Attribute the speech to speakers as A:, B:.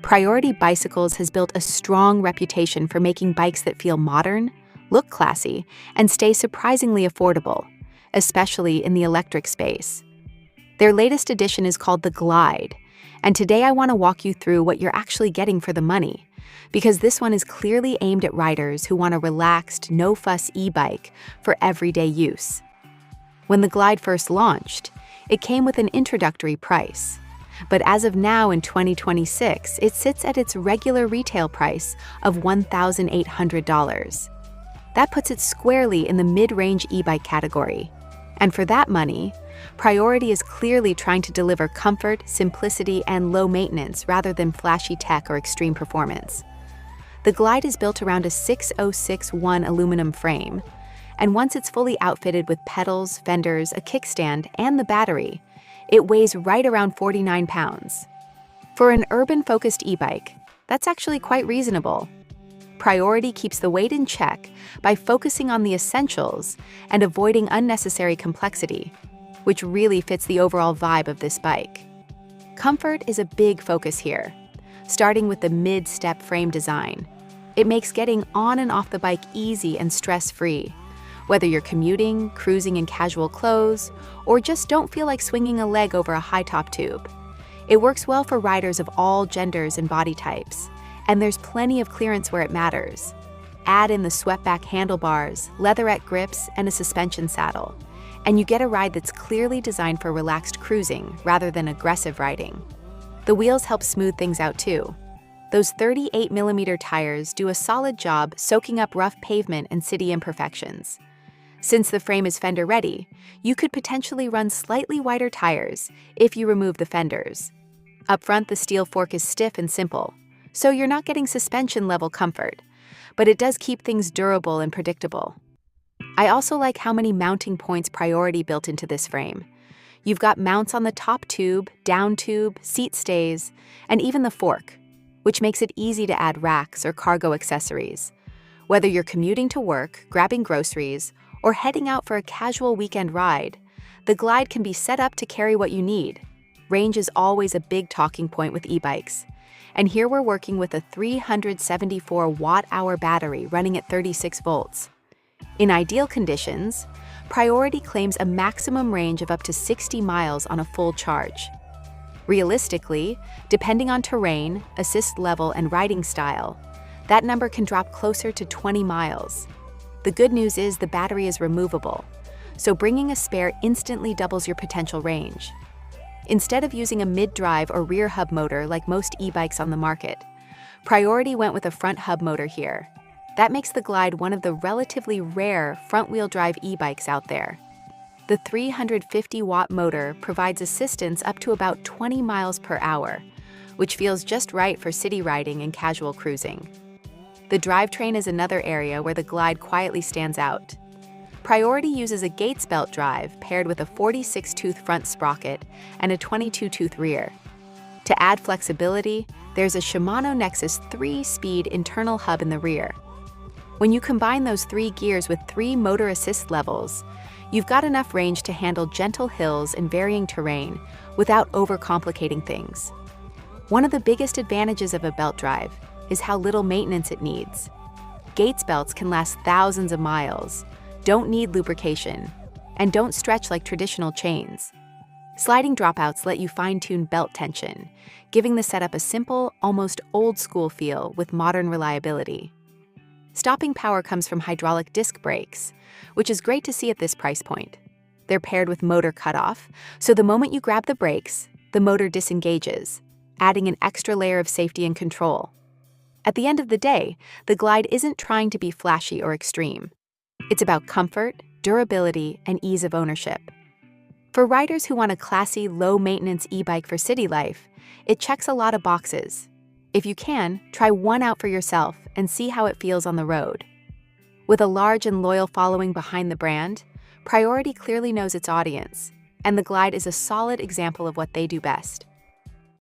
A: Priority Bicycles has built a strong reputation for making bikes that feel modern, look classy, and stay surprisingly affordable, especially in the electric space. Their latest edition is called the Glide, and today I want to walk you through what you're actually getting for the money, because this one is clearly aimed at riders who want a relaxed, no-fuss e-bike for everyday use. When the Glide first launched, it came with an introductory price. But as of now in 2026, it sits at its regular retail price of $1,800. That puts it squarely in the mid-range e-bike category. And for that money, Priority is clearly trying to deliver comfort, simplicity, and low maintenance rather than flashy tech or extreme performance. The Glide is built around a 6061 aluminum frame, and once it's fully outfitted with pedals, fenders, a kickstand, and the battery, it weighs right around 49 pounds. For an urban-focused e-bike, that's actually quite reasonable. Priority keeps the weight in check by focusing on the essentials and avoiding unnecessary complexity, which really fits the overall vibe of this bike. Comfort is a big focus here, starting with the mid-step frame design. It makes getting on and off the bike easy and stress-free, whether you're commuting, cruising in casual clothes, or just don't feel like swinging a leg over a high-top tube. It works well for riders of all genders and body types, and there's plenty of clearance where it matters. Add in the swept-back handlebars, leatherette grips, and a suspension saddle, and you get a ride that's clearly designed for relaxed cruising rather than aggressive riding. The wheels help smooth things out too. Those 38mm tires do a solid job soaking up rough pavement and city imperfections. Since the frame is fender-ready, you could potentially run slightly wider tires if you remove the fenders. Up front, the steel fork is stiff and simple, so you're not getting suspension-level comfort, but it does keep things durable and predictable. I also like how many mounting points Priority built into this frame. You've got mounts on the top tube, down tube, seat stays, and even the fork, which makes it easy to add racks or cargo accessories. Whether you're commuting to work, grabbing groceries, or heading out for a casual weekend ride, the Glide can be set up to carry what you need. Range is always a big talking point with e-bikes, and here we're working with a 374 watt-hour battery running at 36 volts. In ideal conditions, Priority claims a maximum range of up to 60 miles on a full charge. Realistically, depending on terrain, assist level, and riding style, that number can drop closer to 20 miles. The good news is the battery is removable, so bringing a spare instantly doubles your potential range. Instead of using a mid-drive or rear hub motor like most e-bikes on the market, Priority went with a front hub motor here. That makes the Glide one of the relatively rare front-wheel drive e-bikes out there. The 350-watt motor provides assistance up to about 20 miles per hour, which feels just right for city riding and casual cruising. The drivetrain is another area where the Glide quietly stands out. Priority uses a Gates belt drive paired with a 46-tooth front sprocket and a 22-tooth rear. To add flexibility, there's a Shimano Nexus 3-speed internal hub in the rear. When you combine those 3 gears with 3 motor assist levels, you've got enough range to handle gentle hills and varying terrain without overcomplicating things. One of the biggest advantages of a belt drive is how little maintenance it needs. Gates belts can last thousands of miles, don't need lubrication, and don't stretch like traditional chains. Sliding dropouts let you fine-tune belt tension, giving the setup a simple, almost old-school feel with modern reliability. Stopping power comes from hydraulic disc brakes, which is great to see at this price point. They're paired with motor cutoff, so the moment you grab the brakes, the motor disengages, adding an extra layer of safety and control. At the end of the day, the Glide isn't trying to be flashy or extreme. It's about comfort, durability, and ease of ownership. For riders who want a classy, low-maintenance e-bike for city life, it checks a lot of boxes. If you can, try one out for yourself and see how it feels on the road. With a large and loyal following behind the brand, Priority clearly knows its audience, and the Glide is a solid example of what they do best.